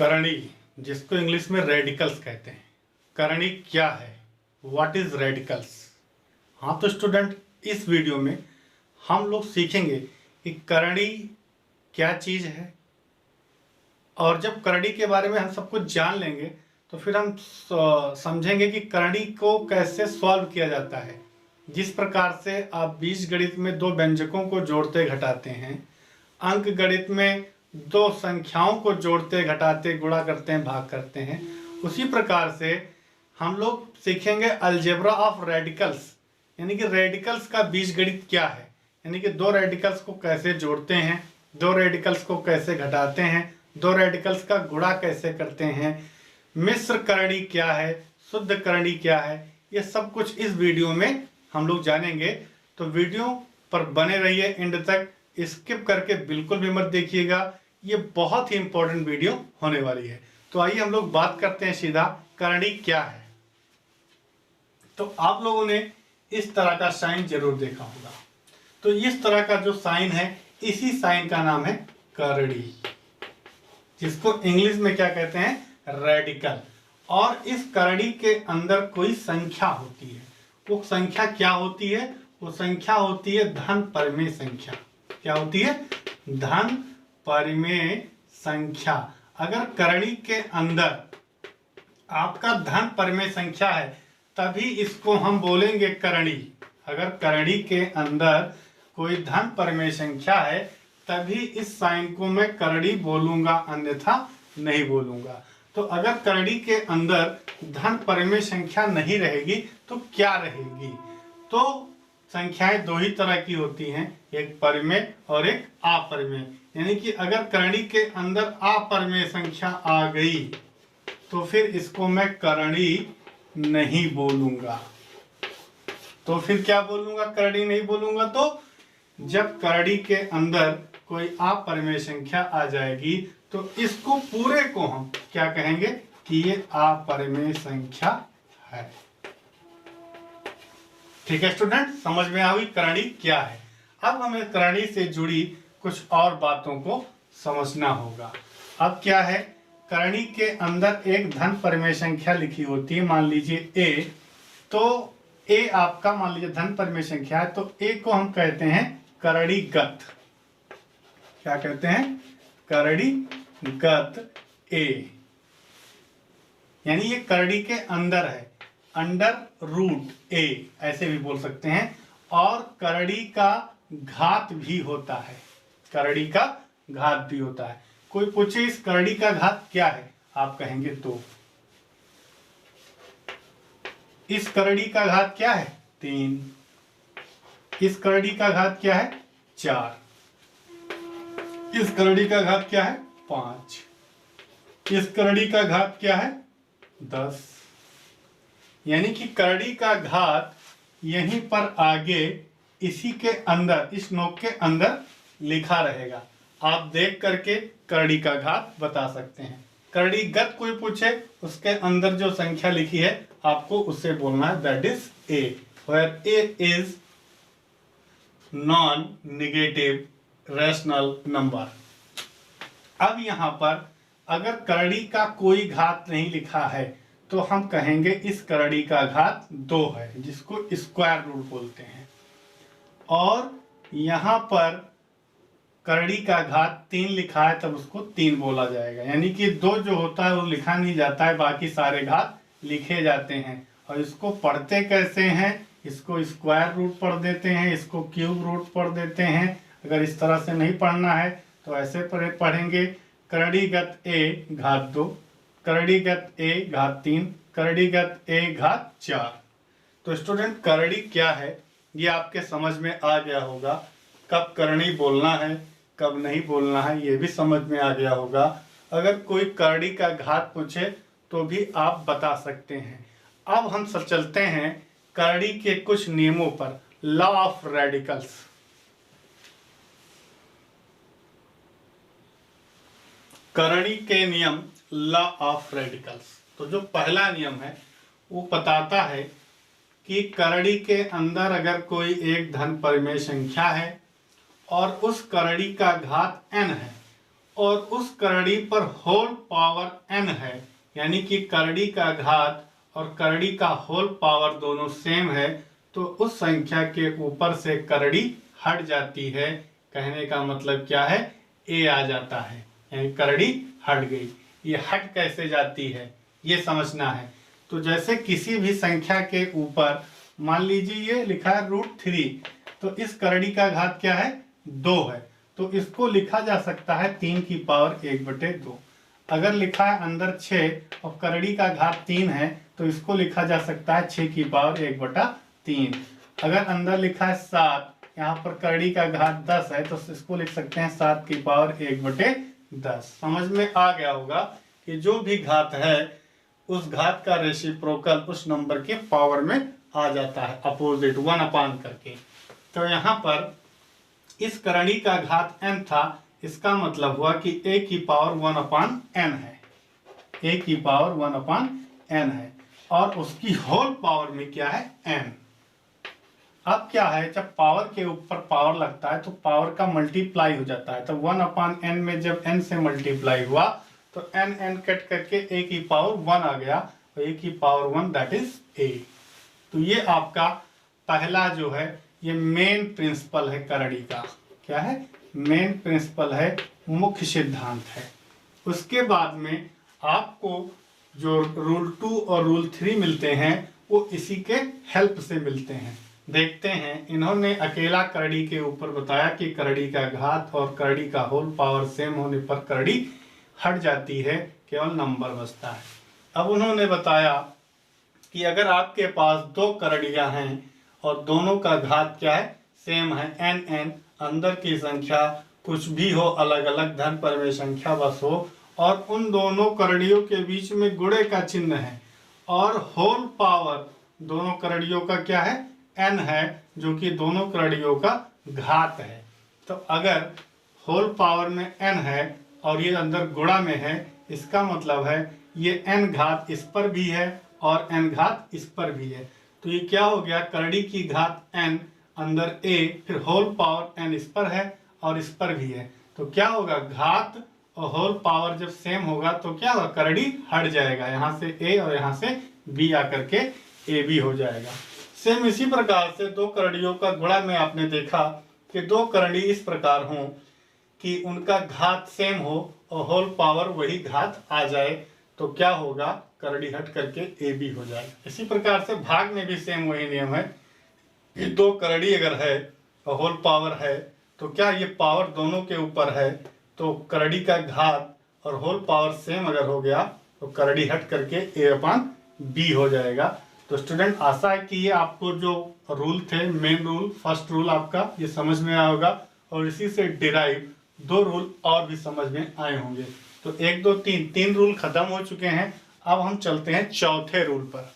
करणी, जिसको इंग्लिश में रेडिकल्स कहते हैं। करणी क्या है, व्हाट इज रेडिकल्स? हाँ तो स्टूडेंट, इस वीडियो में हम लोग सीखेंगे कि करणी क्या चीज़ है, और जब करणी के बारे में हम सब कुछ जान लेंगे तो फिर हम समझेंगे कि करणी को कैसे सॉल्व किया जाता है। जिस प्रकार से आप बीजगणित में दो व्यंजकों को जोड़ते घटाते हैं, अंक गणित में दो संख्याओं को जोड़ते घटाते गुणा करते हैं भाग करते हैं, उसी प्रकार से हम लोग सीखेंगे अलजेब्रा ऑफ रेडिकल्स, यानी कि रेडिकल्स का बीजगणित क्या है, यानी कि दो रेडिकल्स को कैसे जोड़ते हैं, दो रेडिकल्स को कैसे घटाते हैं, दो रेडिकल्स का गुणा कैसे करते हैं, मिश्र करणी क्या है, शुद्ध करणी क्या है, ये सब कुछ इस वीडियो में हम लोग जानेंगे। तो वीडियो पर बने रहिए एंड तक, स्किप करके बिल्कुल भी मत देखिएगा, ये बहुत ही इंपॉर्टेंट वीडियो होने वाली है। तो आइए हम लोग बात करते हैं सीधा, करणी क्या है। तो आप लोगों ने इस तरह का साइन जरूर देखा होगा। तो इस तरह का जो साइन है, इसी साइन का नाम है करणी, जिसको इंग्लिश में क्या कहते हैं, रेडिकल। और इस करणी के अंदर कोई संख्या होती है, वो संख्या क्या होती है, वो संख्या होती है धन परिमेय संख्या। क्या होती है? धन परिमेय संख्या। अगर करणी के अंदर आपका धन परिमेय संख्या है तभी इसको हम बोलेंगे करणी। अगर करणी के अंदर कोई धन परिमेय संख्या है तभी इस साइन को मैं करणी बोलूंगा, अन्यथा नहीं बोलूंगा। तो अगर करणी के अंदर धन परिमेय संख्या नहीं रहेगी तो क्या रहेगी? तो संख्याएं दो ही तरह की होती हैं, एक परिमेय और एक अपरिमेय। यानी कि अगर करणी के अंदर अपरिमेय संख्या आ गई तो फिर इसको मैं करणी नहीं बोलूंगा। तो फिर क्या बोलूंगा? करणी नहीं बोलूंगा। तो जब करणी के अंदर कोई अपरिमेय संख्या आ जाएगी तो इसको पूरे को हम क्या कहेंगे कि ये अपरिमेय संख्या है। ठीक है स्टूडेंट, समझ में आ गई करणी क्या है। अब हमें करणी से जुड़ी कुछ और बातों को समझना होगा। अब क्या है, करणी के अंदर एक धन परिमेय संख्या लिखी होती है, मान लीजिए a। तो a आपका मान लीजिए धन परिमेय संख्या है, तो a को हम कहते हैं करणीगत। क्या कहते हैं? करणीगत a, यानी ये करणी के अंदर है, अंडर रूट a ऐसे भी बोल सकते हैं। और करणी का घात भी होता है, करणी का घात भी होता है। कोई पूछे इस करणी का घात क्या है, आप कहेंगे तो इस करणी का घात क्या है? 3। इस करणी का घात क्या है? 4। इस करणी का घात क्या है? 5। इस करणी का घात क्या है? 10। यानी कि करणी का घात यहीं पर आगे इसी के अंदर, इस नोक के अंदर लिखा रहेगा। आप देख करके करणी का घात बता सकते हैं। करणीगत कोई पूछे, उसके अंदर जो संख्या लिखी है आपको उससे बोलना है, that is a, where a is non negative rational number. अब यहां पर अगर करणी का कोई घात नहीं लिखा है तो हम कहेंगे इस करणी का घात 2 है, जिसको स्क्वायर रूट बोलते हैं। और यहां पर करणी का घात 3 लिखा है तब उसको 3 बोला जाएगा। यानी कि 2 जो होता है वो लिखा नहीं जाता है, बाकी सारे घात लिखे जाते हैं। और इसको पढ़ते कैसे हैं? इसको स्क्वायर रूट पढ़ देते हैं, इसको क्यूब रूट पढ़ देते हैं। अगर इस तरह से नहीं पढ़ना है तो ऐसे पढ़ेंगे, करणीगत a घात 2, करणीगत a घात 3, करणीगत a घात 4। तो स्टूडेंट, करणी क्या है ये आपके समझ में आ गया होगा। कब करणी बोलना है, कब नहीं बोलना है, ये भी समझ में आ गया होगा। अगर कोई करणी का घात पूछे तो भी आप बता सकते हैं। अब हम सब चलते हैं करणी के कुछ नियमों पर, लॉ ऑफ रेडिकल्स। करणी के नियम, लॉ ऑफ रेडिकल्स। तो जो पहला नियम है वो बताता है कि करणी के अंदर अगर कोई एक धन परिमेय संख्या है और उस करणी का घात n है और उस करड़ी पर होल पावर n है, यानी कि करड़ी का घात और करड़ी का होल पावर दोनों सेम है, तो उस संख्या के ऊपर से करड़ी हट जाती है। कहने का मतलब क्या है, a आ जाता है, यानी करड़ी हट गई। ये हट कैसे जाती है ये समझना है। तो जैसे किसी भी संख्या के ऊपर, मान लीजिए ये लिखा है √3, तो इस करड़ी का घात क्या है, 2 है, तो इसको लिखा जा सकता है 3 की पावर 1/2। अगर लिखा है अंदर 6 और करड़ी का घात 3 है, तो इसको लिखा जा सकता है 6 की पावर 1/3। अगर अंदर लिखा है 7, यहाँ पर करड़ी का घात 10 है, तो इसको लिख सकते हैं 7 की पावर 1/10। समझ में आ गया होगा कि जो भी घात है उस घात का रेसिप्रोकल उस नंबर के पावर में आ जाता है, अपोजिट 1/, करके। तो यहाँ पर इस करड़ी का घात n था, इसका मतलब हुआ कि a की पावर 1/n है, a की पावर 1/n है, और उसकी होल पावर में क्या है, n। अब क्या है, जब पावर के ऊपर पावर लगता है तो पावर का मल्टीप्लाई हो जाता है। तो 1/n में जब n से मल्टीप्लाई हुआ तो n कट करके a की पावर 1 आ गया, तो a की पावर 1 दैट इज a। तो ये आपका पहला जो है ये मेन प्रिंसिपल है करड़ी का। क्या है, मेन प्रिंसिपल है, मुख्य सिद्धांत है। उसके बाद में आपको जो रूल 2 और रूल 3 मिलते हैं वो इसी के हेल्प से मिलते हैं। देखते हैं, इन्होंने अकेला करड़ी के ऊपर बताया कि करड़ी का घात और करड़ी का होल पावर सेम होने पर करड़ी हट जाती है, केवल नंबर बचता है। अब उन्होंने बताया कि अगर आपके पास 2 करड़ियां हैं और दोनों का घात क्या है, सेम है, n, अंदर की संख्या कुछ भी हो, अलग अलग धन पर में संख्या बस हो, और उन दोनों करड़ियों के बीच में गुणे का चिन्ह है, और होल पावर दोनों करड़ियों का क्या है, n है, जो कि दोनों करड़ियों का घात है। तो अगर होल पावर में n है और ये अंदर गुणा में है, इसका मतलब है ये n घात इस पर भी है और n घात इस पर भी है। तो ये क्या हो गया, करड़ी की घात n अंदर a, फिर होल पावर n इस पर है और इस पर भी है। तो क्या होगा, घात और होल पावर जब सेम होगा तो क्या होगा, करड़ी हट जाएगा, यहाँ से a और यहाँ से b आकर के ab हो जाएगा। सेम इसी प्रकार से 2 करड़ियों का गुणा में आपने देखा कि 2 करड़ी इस प्रकार हों कि उनका घात सेम हो और होल पावर वही घात आ जाए, तो क्या होगा, करड़ी हट करके ए बी हो जाएगा। इसी प्रकार से भाग में भी सेम वही नियम है कि 2 करड़ी अगर है और होल पावर है, तो क्या ये पावर दोनों के ऊपर है, तो करड़ी का घात और होल पावर सेम अगर हो गया तो करड़ी हट करके a/b हो जाएगा। तो स्टूडेंट, आशा है कि ये आपको जो रूल थे, मेन रूल, फर्स्ट रूल आपका ये समझ में आया होगा, और इसी से डिराइव 2 रूल और भी समझ में आए होंगे। तो 1 2 3 रूल खत्म हो चुके हैं। अब हम चलते हैं चौथे रूल पर।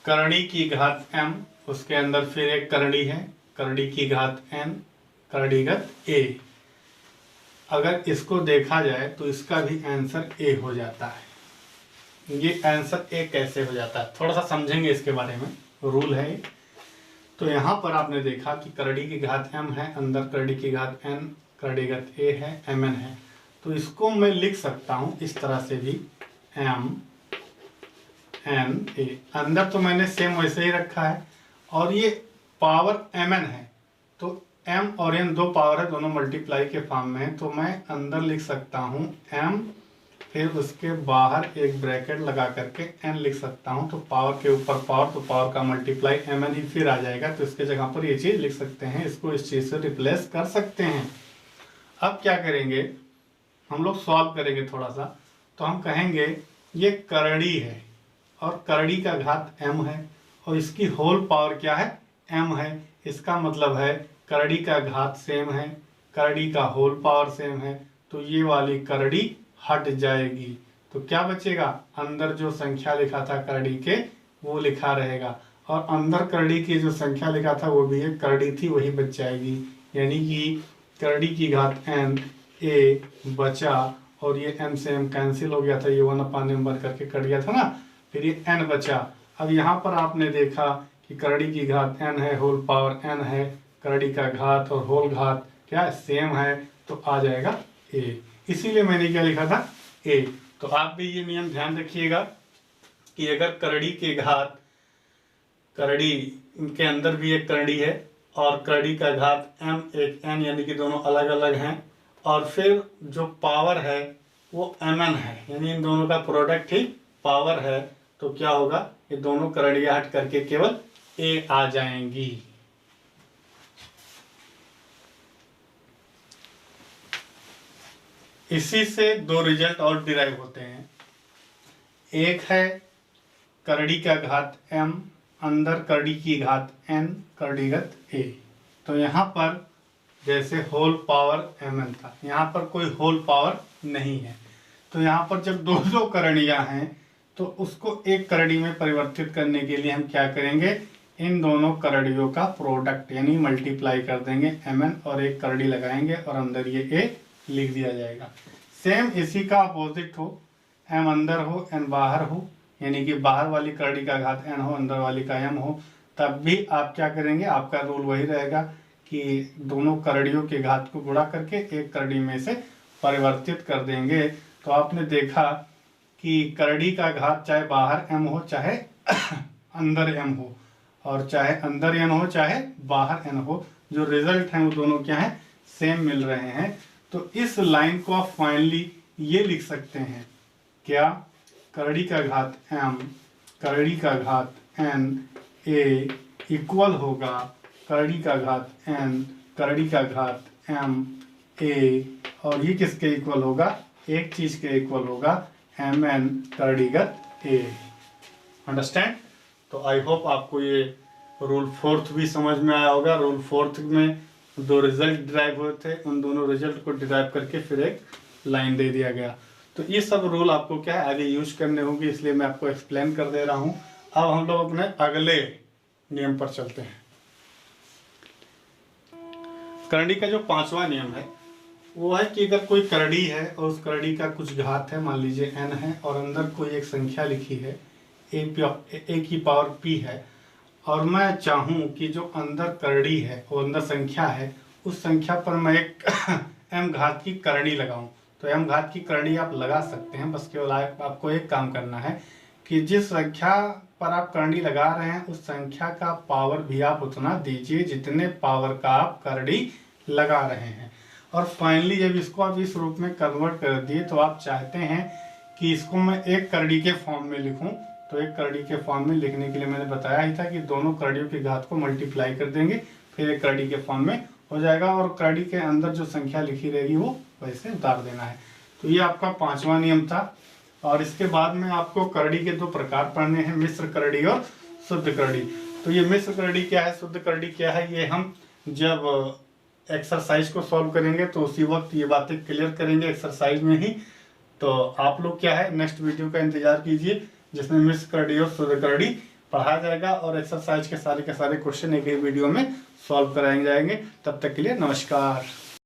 करड़ी की घात m, उसके अंदर फिर एक करड़ी है, करड़ी की घात n, करड़ीगत a। अगर इसको देखा जाए तो इसका भी आंसर a हो जाता है। ये आंसर a कैसे हो जाता है, थोड़ा सा समझेंगे इसके बारे में, रूल है। तो यहाँ पर आपने देखा कि करड़ी की घात m है, अंदर करड़ी की घात n, करड़ीगत a है, mn है। तो इसको मैं लिख सकता हूँ इस तरह से भी, m n a, अंदर तो मैंने सेम वैसे ही रखा है, और ये पावर mn है, तो m और n 2 पावर है, दोनों मल्टीप्लाई के फॉर्म में है। तो मैं अंदर लिख सकता हूँ m, फिर उसके बाहर एक ब्रैकेट लगा करके n लिख सकता हूँ। तो पावर के ऊपर पावर, तो पावर का मल्टीप्लाई mn ही फिर आ जाएगा, तो इसके जगह पर ये चीज़ लिख सकते हैं, इसको इस चीज़ से रिप्लेस कर सकते हैं। अब क्या करेंगे, हम लोग सॉल्व करेंगे थोड़ा सा। तो हम कहेंगे ये करड़ी है और करड़ी का घात m है और इसकी होल पावर क्या है, m है। इसका मतलब है करड़ी का घात सेम है, करड़ी का होल पावर सेम है, तो ये वाली करड़ी हट जाएगी। तो क्या बचेगा, अंदर जो संख्या लिखा था करड़ी के वो लिखा रहेगा, और अंदर करड़ी की जो संख्या लिखा था वो भी एक करड़ी थी, वही बच जाएगी। यानी कि करड़ी की घात n a बचा, और ये m से m कैंसिल हो गया था, ये 1/m करके कट गया था ना, फिर ये n बचा। अब यहाँ पर आपने देखा कि करड़ी की घात n है, होल पावर n है, करड़ी का घात और होल घात क्या है, सेम है, तो आ जाएगा a। इसीलिए मैंने क्या लिखा था, a। तो आप भी ये नियम ध्यान रखिएगा कि अगर करड़ी के घात, करड़ी के अंदर भी एक करड़ी है और करड़ी का घात m एक n, यानी कि दोनों अलग अलग हैं, और फिर जो पावर है वो mn है, यानी इन दोनों का प्रोडक्ट ही पावर है, तो क्या होगा, ये दोनों करड़ियां हट करके केवल a आ जाएंगी। इसी से दो रिजल्ट और डिराइव होते हैं। एक है करड़ी का घात m अंदर करड़ी की घात n करड़ीगत a। तो यहाँ पर जैसे होल पावर mn था, यहाँ पर कोई होल पावर नहीं है, तो यहाँ पर जब दो दो करणियाँ हैं तो उसको एक करड़ी में परिवर्तित करने के लिए हम क्या करेंगे, इन दोनों करड़ियों का प्रोडक्ट यानी मल्टीप्लाई कर देंगे mn और एक करड़ी लगाएंगे और अंदर ये a लिख दिया जाएगा। सेम इसी का अपोजिट हो, m अंदर हो n बाहर हो, यानी कि बाहर वाली करड़ी का घात n हो, अंदर वाली का m हो, तब भी आप क्या करेंगे, आपका रूल वही रहेगा कि दोनों करड़ियों के घात को गुणा करके एक करड़ी में से परिवर्तित कर देंगे। तो आपने देखा कि करड़ी का घात चाहे बाहर m हो चाहे अंदर m हो, और चाहे अंदर n हो चाहे बाहर n हो, जो रिजल्ट हैं वो दोनों क्या है, सेम मिल रहे हैं। तो इस लाइन को आप फाइनली ये लिख सकते हैं, क्या, करड़ी का घात m करड़ी का घात n a इक्वल होगा करड़ी का घात n करड़ी का घात m a, और ये किसके इक्वल होगा, एक चीज के इक्वल होगा mn करड़ीगत a। अंडरस्टैंड। तो आई होप आपको ये रूल फोर्थ भी समझ में आया होगा। रूल फोर्थ में दो रिजल्ट डिराइव हुए थे, उन दोनों रिजल्ट को डिराइव करके फिर एक लाइन दे दिया गया। तो ये सब रूल आपको क्या है, आगे यूज करने होंगे, इसलिए मैं आपको एक्सप्लेन कर दे रहा हूँ। अब हम लोग अपने अगले नियम पर चलते हैं। करड़ी का जो पांचवा नियम है वो है कि अगर कोई करड़ी है और उस करड़ी का कुछ घात है, मान लीजिए n है, और अंदर कोई एक संख्या लिखी है a की पावर p है, और मैं चाहूँ कि जो अंदर करड़ी है वो अंदर संख्या है, उस संख्या पर मैं एक m घात की करड़ी लगाऊं, तो m घात की करड़ी आप लगा सकते हैं। बस केवल आपको एक काम करना है कि जिस संख्या पर आप करड़ी लगा रहे हैं उस संख्या का पावर भी आप उतना दीजिए जितने पावर का आप करड़ी लगा रहे हैं। और फाइनली जब इसको आप इस रूप में कन्वर्ट कर दिए तो आप चाहते हैं कि इसको मैं एक करड़ी के फॉर्म में लिखूं, तो एक करड़ी के फॉर्म में लिखने के लिए मैंने बताया ही था कि दोनों करड़ियों की घात को मल्टीप्लाई कर देंगे, फिर एक करड़ी के फॉर्म में हो जाएगा, और करड़ी के अंदर जो संख्या लिखी रहेगी वो वैसे उतार देना है। तो ये आपका पांचवा नियम था। और इसके बाद में आपको करड़ी के दो प्रकार पढ़ने हैं, मिश्र करड़ी और शुद्ध करड़ी। तो ये मिश्र करड़ी क्या है, शुद्ध करड़ी क्या है, ये हम जब एक्सरसाइज को सॉल्व करेंगे तो उसी वक्त ये बातें क्लियर करेंगे एक्सरसाइज में ही। तो आप लोग क्या है, नेक्स्ट वीडियो का इंतजार कीजिए जिसमें मिश्र करड़ी और शुद्ध करड़ी पढ़ाया जाएगा, और एक्सरसाइज के सारे क्वेश्चन एक ही वीडियो में सॉल्व कराए जाएंगे। तब तक के लिए नमस्कार।